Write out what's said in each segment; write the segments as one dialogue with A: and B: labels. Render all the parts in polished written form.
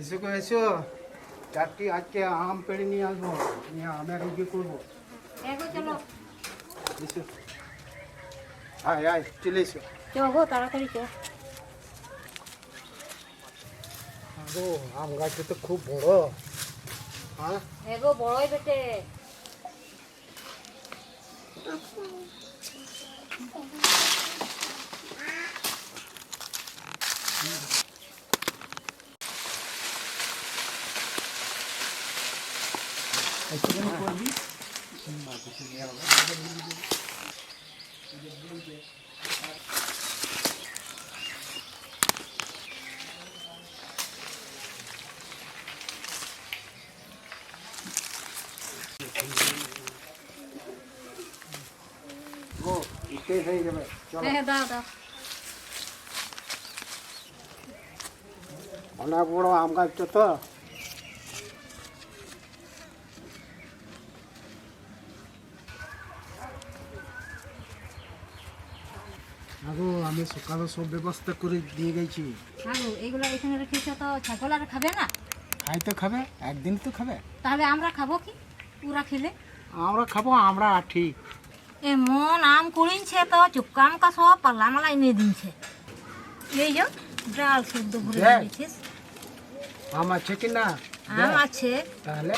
A: এসো গো এসো, চারটি আজকে আম পেড়ে নিয়ে আসবো, নিয়ে আমের রুটি করবো।
B: চলো
A: এসো, আয় আয় চলে এসো।
B: গো তাড়াতাড়ি চো।
A: গো আম গাছটা তো খুব বড়। হ্যাঁ
B: গো বড়ই বেটে।
A: করবি গো, এটাই হয়ে যাবে। চলো
B: দাও দাও।
A: অনেক বড় আম গাছটা তো। আগো আমি সকালে সব ব্যবস্থা করে দিয়ে গেছি।
B: গো এইগুলো এখানে রেখেছো তো ছাগল আর খাবে না?
A: খাই তো খাবে, একদিন তো খাবে।
B: তাহলে আমরা খাবো কি ওরা খেলে?
A: আমরা খাবো, আমরা ঠিক।
B: এমন আম কুড়িনছে তো চুক্কাম কা সব পাল্লা মালা এনে দিনছে। এই যে ডাল শুদ্ধ ভরে দিয়েছিস।
A: আম আছে কি না?
B: আম আছে।
A: তাহলে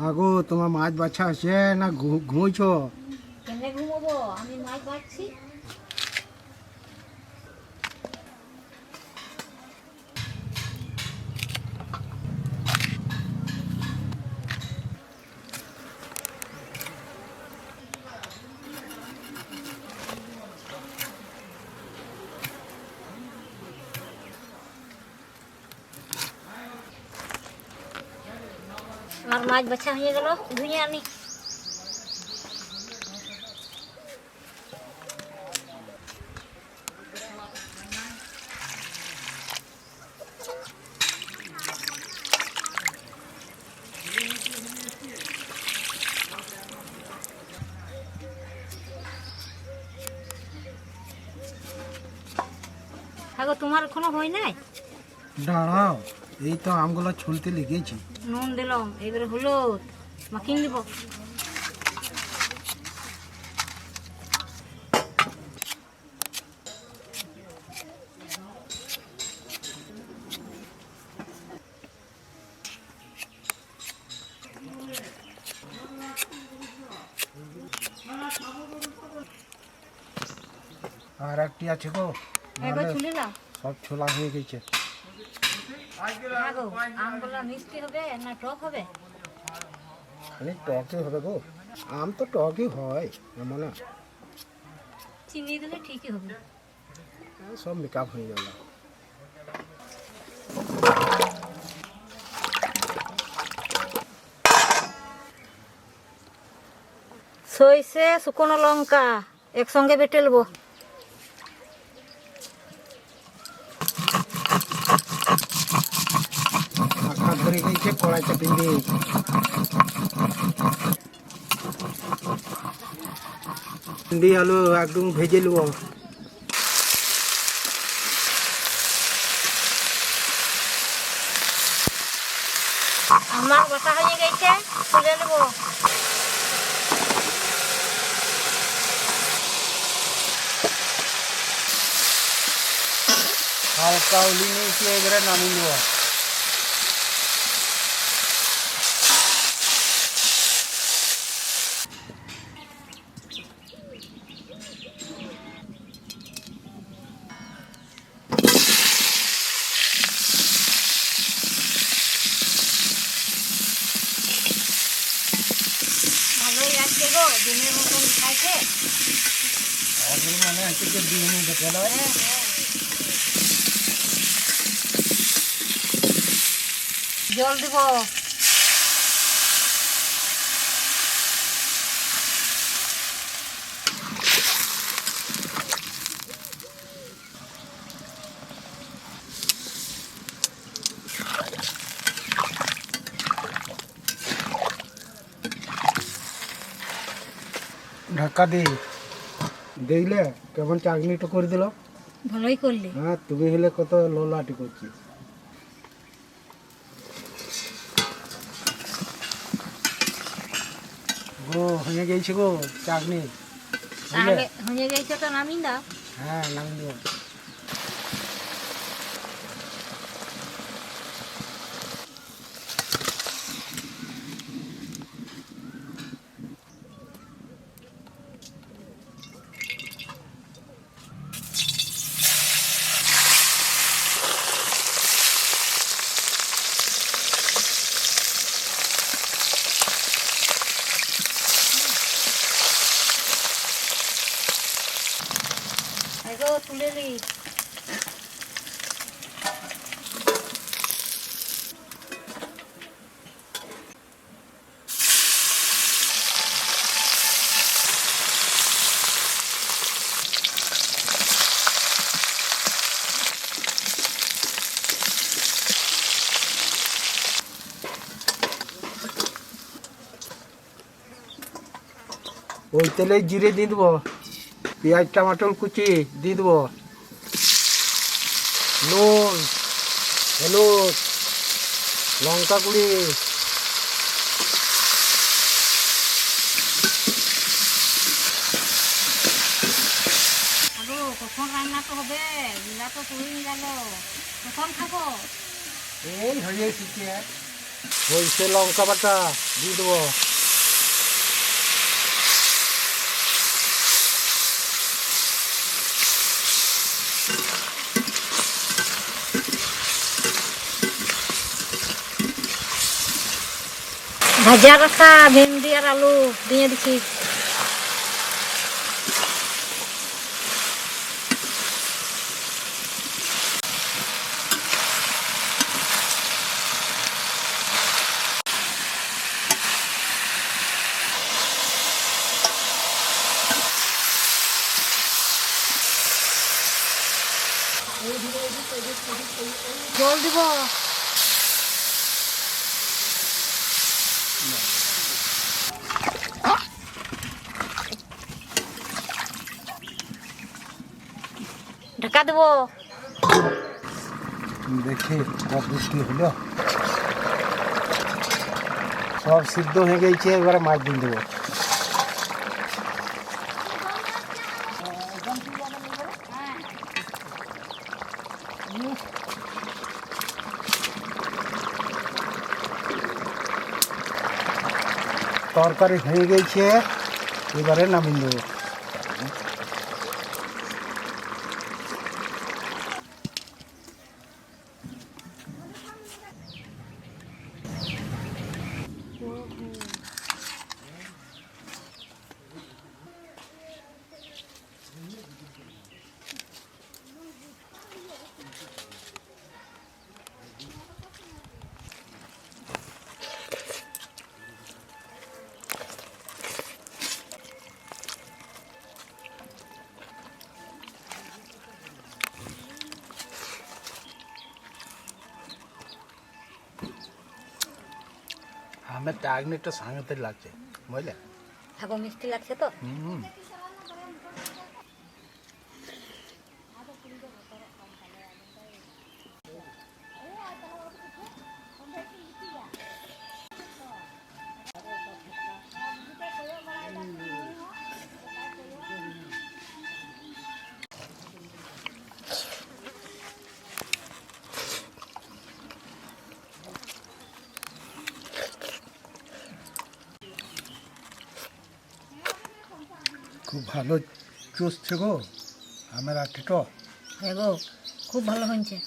A: আগো তোমার মাছ বাছা আছে না ঘুমোইছো?
B: কেন ঘুমোবো, আমি মাছ বাড়ছি। আমার মাছ বাছা হয়ে গেল, ধুয়ে আনি। গো তোমার এখনো হয় নাই?
A: দাঁড়াও, এই তো আমগুলো ছুলতে লেগেছি।
B: নুন দিলাম, এবারে হলুদ মাখিয়ে দিব।
A: আর একটি আছে গো,
B: এবার ছুলে নাও।
A: সব ছোলা হয়ে গেছে।
B: গো আমগুলো মিষ্টি হবে না টক হবে?
A: খালি টকই হবে গো, আম তো টকই হয় এমন না।
B: চিনি দিলে ঠিকই হবে।
A: সব মেকআপ হয়ে গেল।
B: সইষে শুকনো লঙ্কা একসঙ্গে বেটে নেবো।
A: মাথা ধরে গেছে কড়াইটা পিঁধে। ভিন্ডি আলু একদম ভেজে নেব।
B: আমার বাটা হয়ে গেছে, তুলে নেব।
A: হালকা উলি নিয়ে এবারে নামিয়ে নেব।
B: গো দিনের মতন খাইছে।
A: মানে হচ্ছে দিন দেখে দাও।
B: জল দিব।
A: ঢাকা দেখলে কেমন চাটনিটা করে দিল।
B: ভালোই করলি।
A: হ্যাঁ তুমি হলে কত লোলাটি করছিস। গো হয়ে গেছে গো চাটনি।
B: তাহলে হয়ে গেছে তো নামিয়ে দাও।
A: হ্যাঁ নামিয়ে দেবো।
B: এগো তুলে দি।
A: ওই তেলে জিরে দিয়ে দেবো, পেঁয়াজ টমাটোর কুচি দিয়ে দেবো, নুন হলুদ লঙ্কা গুঁড়ি,
B: আগো কখন রান্না তো হবে? বিলা তো তুই গেল, কখন খাবো?
A: এই হয়ে শিখে সরষে লঙ্কা বাটা দিয়ে দেবো,
B: ভাজা রাখা ভেন্ডি আর আলু দিয়ে দিচ্ছি। জল দিব। ঢাকা দেবো।
A: দেখি সব বৃষ্টি হলো, সব সিদ্ধ হয়ে গেছে, এবারে মাছ দিয়ে দেবো। তরকারি হয়ে গেছে, এবারে নামিয়ে দেবো। আমার চাটনিটা সাংঘাতিক লাগছে বুঝলে।
B: এখন মিষ্টি লাগছে তো।
A: খুব ভালো চুষছে গো আমার আটিটা।
B: হ্যাঁ গো খুব ভালো হয়েছে।